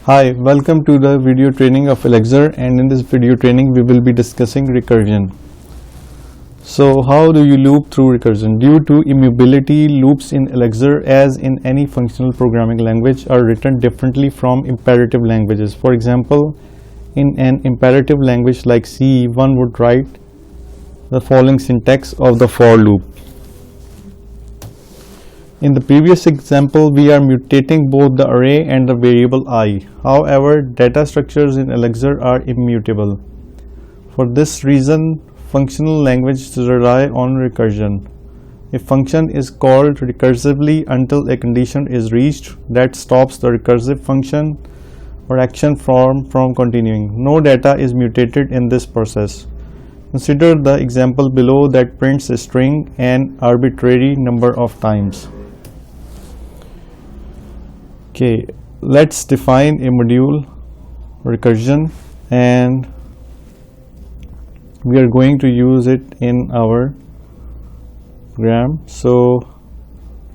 Hi, welcome to the video training of Elixir, and in this video training we will be discussing recursion. So how do you loop through recursion? Due to immutability, loops in Elixir, as in any functional programming language, are written differently from imperative languages. For example, in an imperative language like C, one would write the following syntax of the for loop. In the previous example, we are mutating both the array and the variable I. However, data structures in Elixir are immutable. For this reason, functional languages rely on recursion. A function is called recursively until a condition is reached that stops the recursive function or action from continuing. No data is mutated in this process. Consider the example below that prints a string an arbitrary number of times. Okay, let's define a module recursion, and we are going to use it in our program. So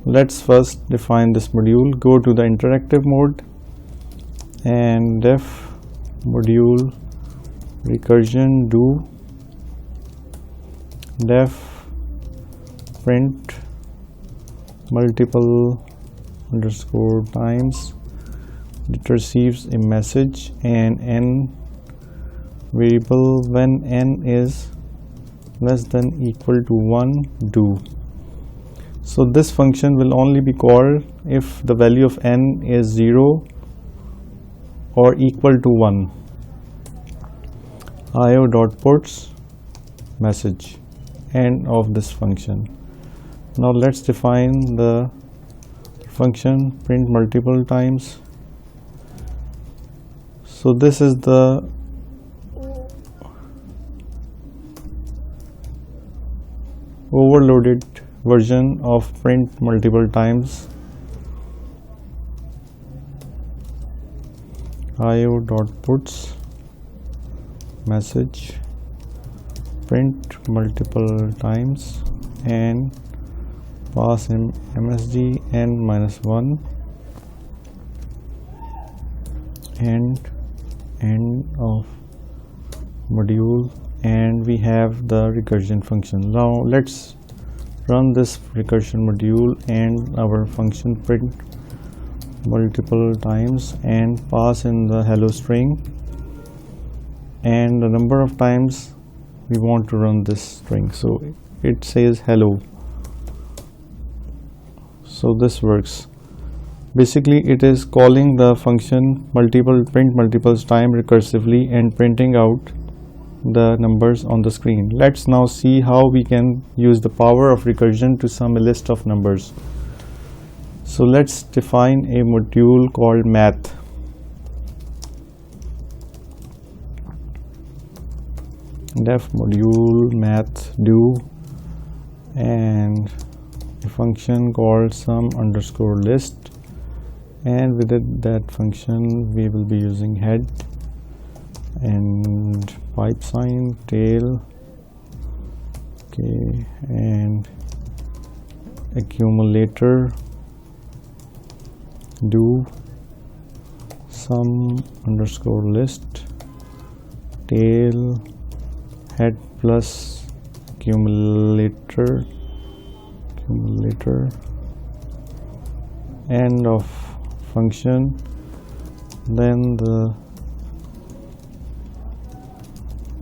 let's first define this module. Go to the interactive mode and def module recursion do def print multiple underscore times. It receives a message and n variable when n is less than equal to 1 do. So this function will only be called if the value of n is 0 or equal to 1. io.puts message, end of this function. Now let's define the function print multiple times. So this is the overloaded version of print multiple times. io.puts message print multiple times and pass in msg n-1 and end of module, and we have the recursion function. Now let's run this recursion module and our function print multiple times and pass in the hello string and the number of times we want to run this string. So it says hello. So this works. Basically it is calling the function print multiple times recursively and printing out the numbers on the screen. Let's now see how we can use the power of recursion to sum a list of numbers. So let's define a module called math. Def module math do and a function called sum underscore list, and with that function we will be using head and pipe sign tail, okay, and accumulator do sum underscore list tail head plus accumulator end of function. Then the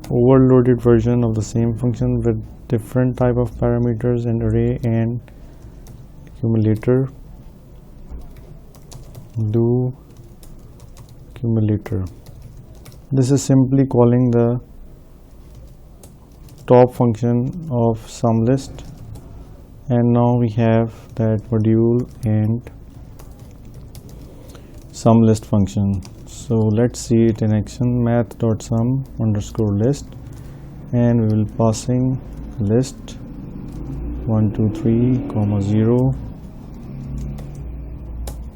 overloaded version of the same function with different type of parameters and array and accumulator do accumulator. This is simply calling the top function of sum list, and now we have that module and sum list function. So let's see it in action. Math.sum underscore list, and we will passing list 1 2 3 comma 0.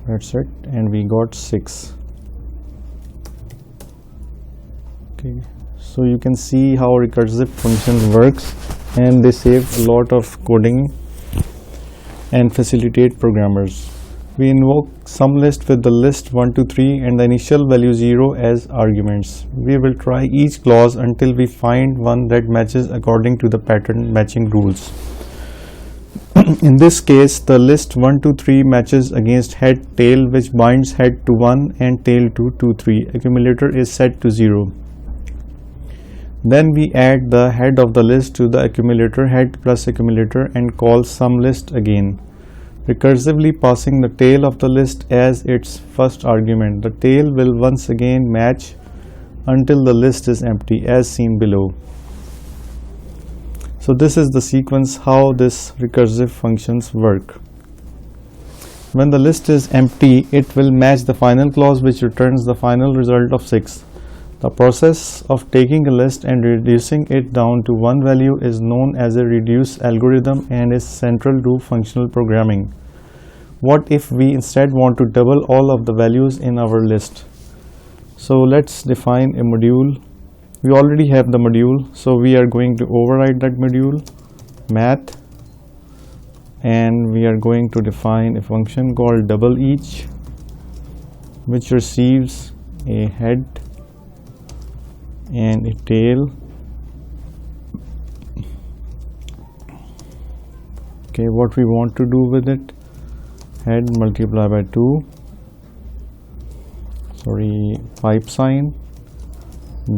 That's it, and we got 6. Okay, so you can see how recursive function works, and they save a lot of coding and facilitate programmers. We invoke SUMList with the list 1 to 3 and the initial value 0 as arguments. We will try each clause until we find one that matches according to the pattern matching rules. In this case, the list 1 to 3 matches against head tail, which binds head to 1 and tail to 2 3. Accumulator is set to 0. Then we add the head of the list to the accumulator head plus accumulator and call SUMList again, recursively passing the tail of the list as its first argument. The tail will once again match until the list is empty, as seen below. So this is the sequence how this recursive functions work. When the list is empty, it will match the final clause, which returns the final result of 6. The process of taking a list and reducing it down to one value is known as a reduce algorithm and is central to functional programming. What if we instead want to double all of the values in our list? So let's define a module. We already have the module, so we are going to override that module, math, and we are going to define a function called double each, which receives a head and a tail. Okay, what we want to do with it, head multiply by 2, pipe sign,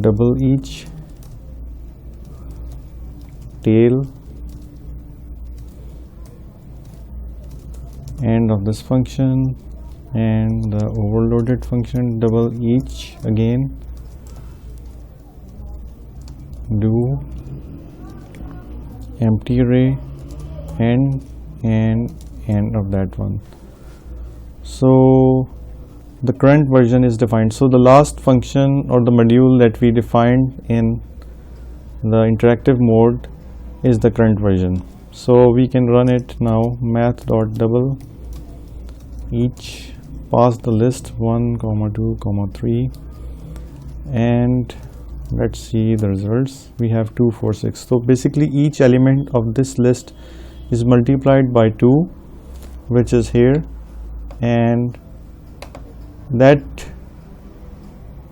double each, tail, end of this function, and the overloaded function double each again, do empty array, end, and end of that one. So the current version is defined. So the last function or the module that we defined in the interactive mode is the current version. So we can run it now, math.double each, pass the list 1, 2, 3, and let's see the results. We have 2, 4, 6. So basically each element of this list is multiplied by 2, which is here, and that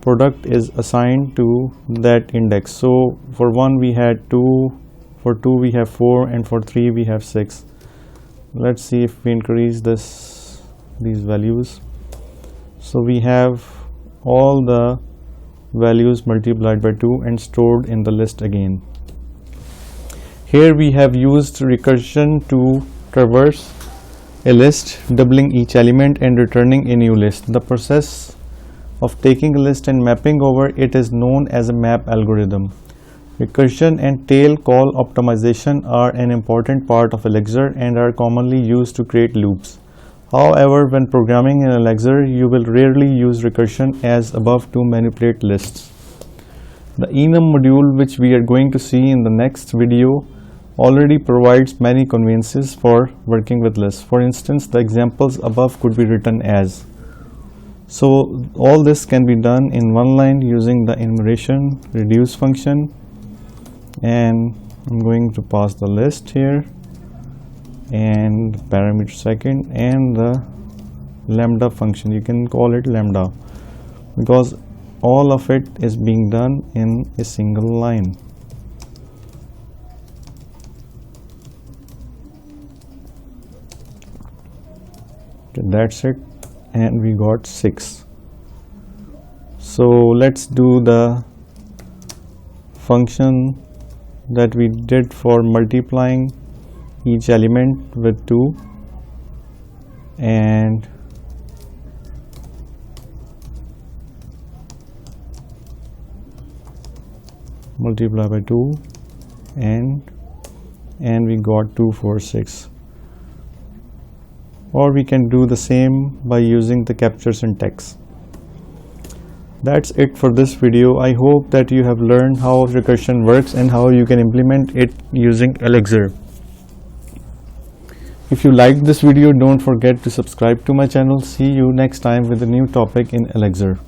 product is assigned to that index. So for 1 we had 2, for 2 we have 4, and for 3 we have 6. Let's see if we increase these values. So we have all the values multiplied by 2 and stored in the list again. Here we have used recursion to traverse a list, doubling each element and returning a new list. The process of taking a list and mapping over it is known as a map algorithm. Recursion and tail call optimization are an important part of Elixir and are commonly used to create loops. However, when programming in Elixir, you will rarely use recursion as above to manipulate lists. The enum module, which we are going to see in the next video, already provides many conveniences for working with lists. For instance, the examples above could be written as. So all this can be done in one line using the enumeration reduce function, and I'm going to pass the list here and parameter second and the lambda function. You can call it lambda because all of it is being done in a single line. Okay, that's it, and we got 6. So let's do the function that we did for multiplying each element with 2 and multiply by 2 and we got 2, 4, 6. Or we can do the same by using the capture syntax. That's it for this video. I hope that you have learned how recursion works and how you can implement it using Elixir. If you liked this video, don't forget to subscribe to my channel. See you next time with a new topic in Elixir.